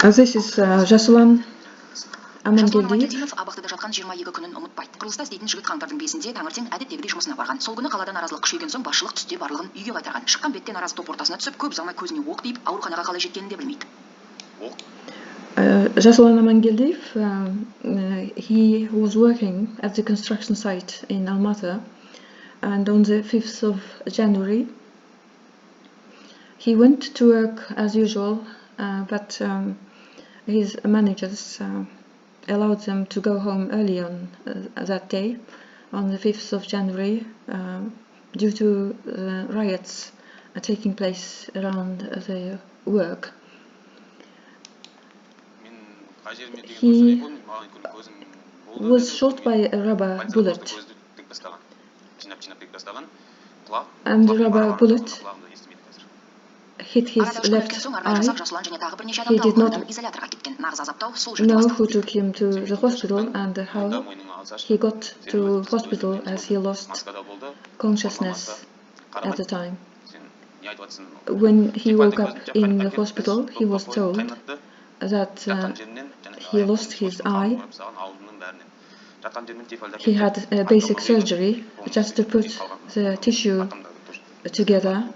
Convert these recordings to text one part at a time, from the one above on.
This is Жасулан Амангелдиев. Абақтыда жатқан 22 күнін ұмытпайды. Қырғызда істейтін жігіт қаңтардың 5-інде таңертең әдеттегідей жұмысына барған. Сол күні қалада наразылық күшейген соң басшылық түсте барлығын үйге қайтарған. Шыққан бетте наразы топ ортасына түсіп, көп ұзамай көзіне оқ тиіп, ауруханаға қалай жеткенін де білмейді. Жасулан Амангелдиев, he was working at the construction site in Almaty, and on the 5th of January he went to work as usual, but his managers allowed them to go home early on that day, on the 5th of January, due to riots taking place around the work. He was shot by a rubber bullet, and the rubber bullet hit his left eye. He did not know who took him to the hospital and how he got to hospital, as he lost consciousness at the time. When he woke up in the hospital, he was told that he lost his eye. He had a basic surgery just to put the tissue together.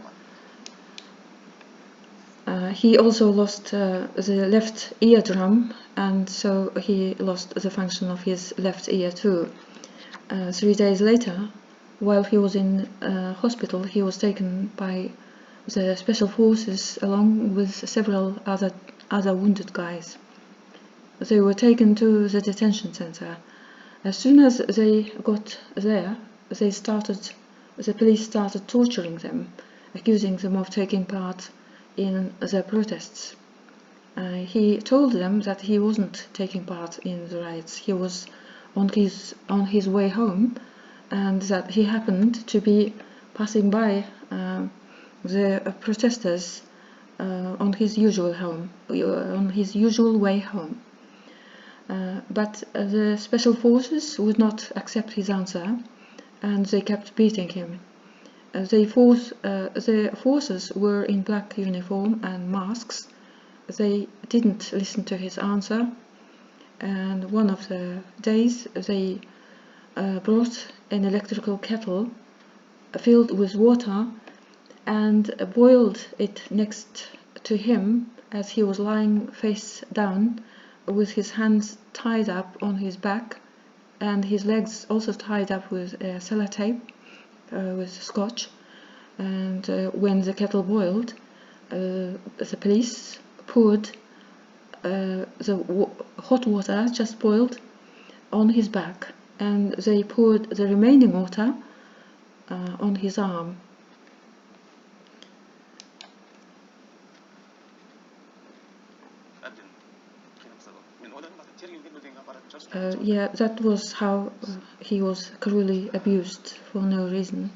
He also lost the left eardrum, and so he lost the function of his left ear too. 3 days later, while he was in hospital, he was taken by the special forces along with several other wounded guys. They were taken to the detention center. As soon as they got there, the police started torturing them, accusing them of taking part in the protests. He told them that he wasn't taking part in the riots. He was on his way home, and that he happened to be passing by the protesters on his usual way home. But the special forces would not accept his answer, and they kept beating him. The forces were in black uniform and masks. They didn't listen to his answer, and one of the days they brought an electrical kettle filled with water and boiled it next to him as he was lying face down, with his hands tied up on his back and his legs also tied up with sellotape, with scotch. And when the kettle boiled, the police poured the hot water just boiled on his back, and they poured the remaining water on his arm. That was how he was cruelly abused for no reason.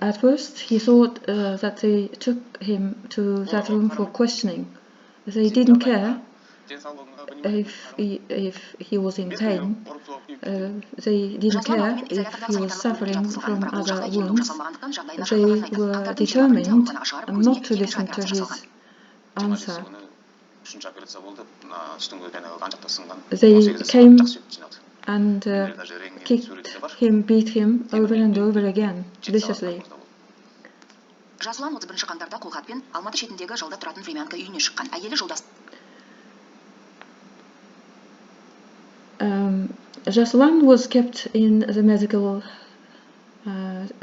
At first he thought that they took him to that room for questioning. They didn't care if he was in pain. They didn't care if he was suffering from other wounds. They were determined not to listen to his answer. They came and kicked him, beat him over and over again, viciously. Жасулан 31 қаңтарда қолхатпен Алматы шетіндегі жалда тұратын времянка үйіне шыққан. Әйелі жолдас. Жасулан was kept in the medical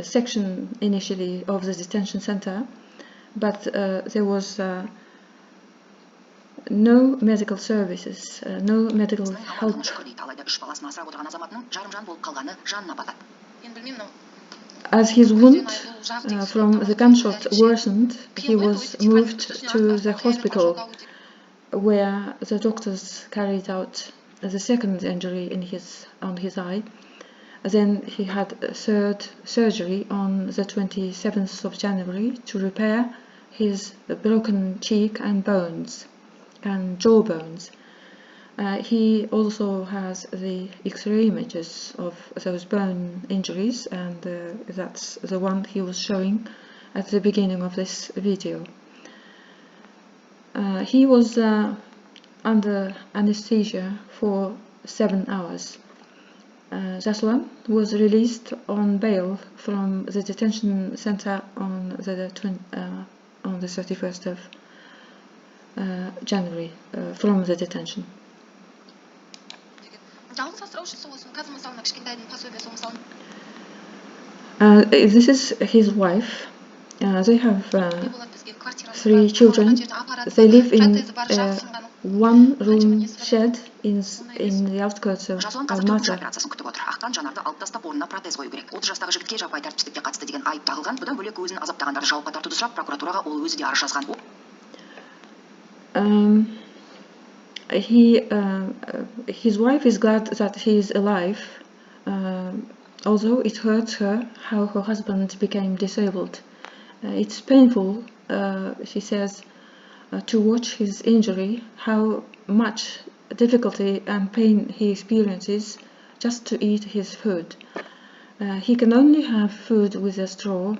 section initially of the detention center, but there was no medical services, no medical help. As his wound from the gunshot worsened, he was moved to the hospital, where the doctors carried out the second injury on his eye. Then he had a third surgery on the 27th of January to repair his broken cheek and bones and jaw bones. He also has the X-ray images of those bone injuries, and that's the one he was showing at the beginning of this video. He was under anesthesia for 7 hours. Jaslan was released on bail from the detention center on the 31st of January from the detention. This is his wife. They have 3 children. They live in a one-room shed in the outskirts of Жасұлан қазір төгу Almaty. операциясын күтіп отыр. Ақтан жанарды алып тастап, орнына протез қою керек. 30 жастағы жігітке жаппай тәртіпсіздікке қатысты деген айып тағылған. Бұдан бөлек өзін азаптағандарды жауапқа тартуды сұрап, прокуратураға ол өзі де арыз жазған. His wife is glad that he is alive, although it hurts her how her husband became disabled. It's painful, she says, to watch his injury, how much difficulty and pain he experiences just to eat his food. He can only have food with a straw.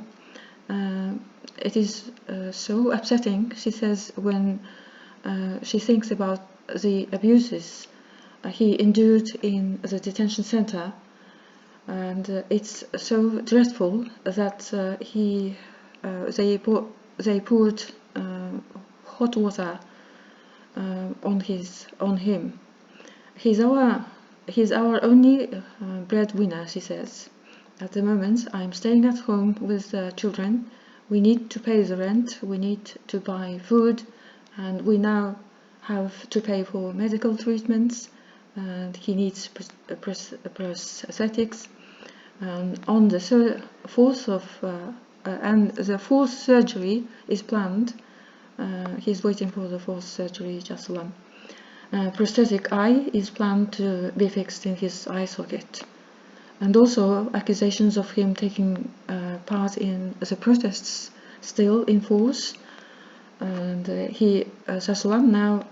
It is so upsetting, she says, when she thinks about the abuses he endured in the detention center, and it's so dreadful that they poured hot water on him. He's our only breadwinner, she says. At the moment, I'm staying at home with the children. We need to pay the rent, we need to buy food, and we now have to pay for medical treatments, and he needs prosthetics. On the 4th of and the 4th surgery is planned. He's waiting for the 4th surgery, just one. Prosthetic eye is planned to be fixed in his eye socket. And also accusations of him taking part in the protests still in force. And Sasulan now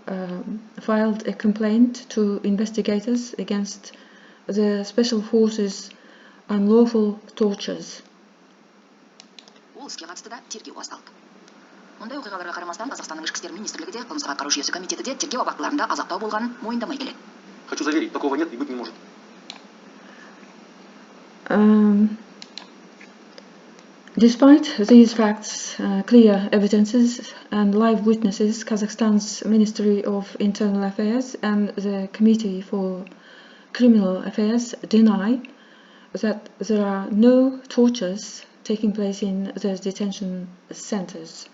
filed a complaint to investigators against the special forces' unlawful tortures. Ол іске қатысты да тергеу басталды. Мұндай оқиғаларға қарамастан, Қазақстанның ішкі істер министрлігі де, қылмыстық атқару жүйесі комитеті де тергеу абақтыларында азаптау болғанын мойындамай келеді. Хочу заверить, такого нет и быть не может. Despite these facts, clear evidences and live witnesses, Kazakhstan's Ministry of Internal Affairs and the Committee for Criminal Affairs deny that there are no tortures taking place in the detention centers.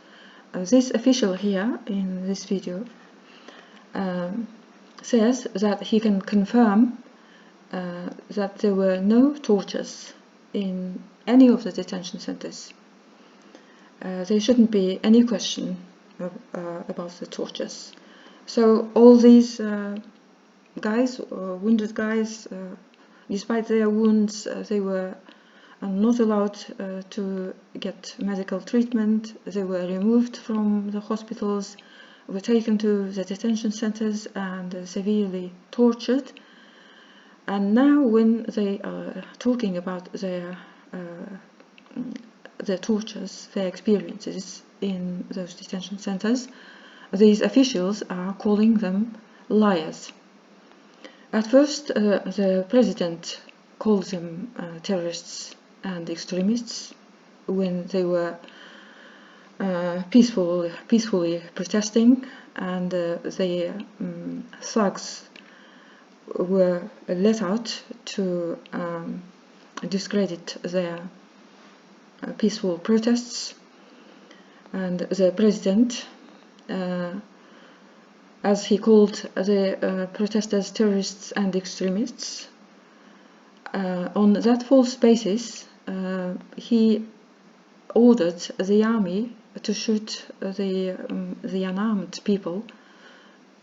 This official here in this video says that he can confirm that there were no tortures in any of the detention centers. There shouldn't be any question about the tortures. So all these guys, wounded guys, despite their wounds, they were not allowed to get medical treatment. They were removed from the hospitals, were taken to the detention centers and severely tortured. And now when they are talking about their tortures, their experiences in those detention centers, these officials are calling them liars. At first, the president called them terrorists and extremists when they were peacefully protesting, and the thugs were let out to discredit their peaceful protests. And the president, as he called the protesters terrorists and extremists, on that false basis, he ordered the army to shoot the unarmed people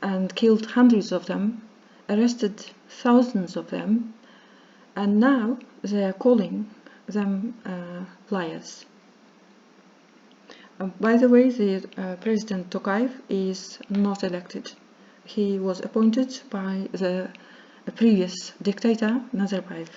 and killed hundreds of them, arrested thousands of them, and now they are calling them liars. By the way, the President Tokaev is not elected. He was appointed by the previous dictator, Nazarbayev.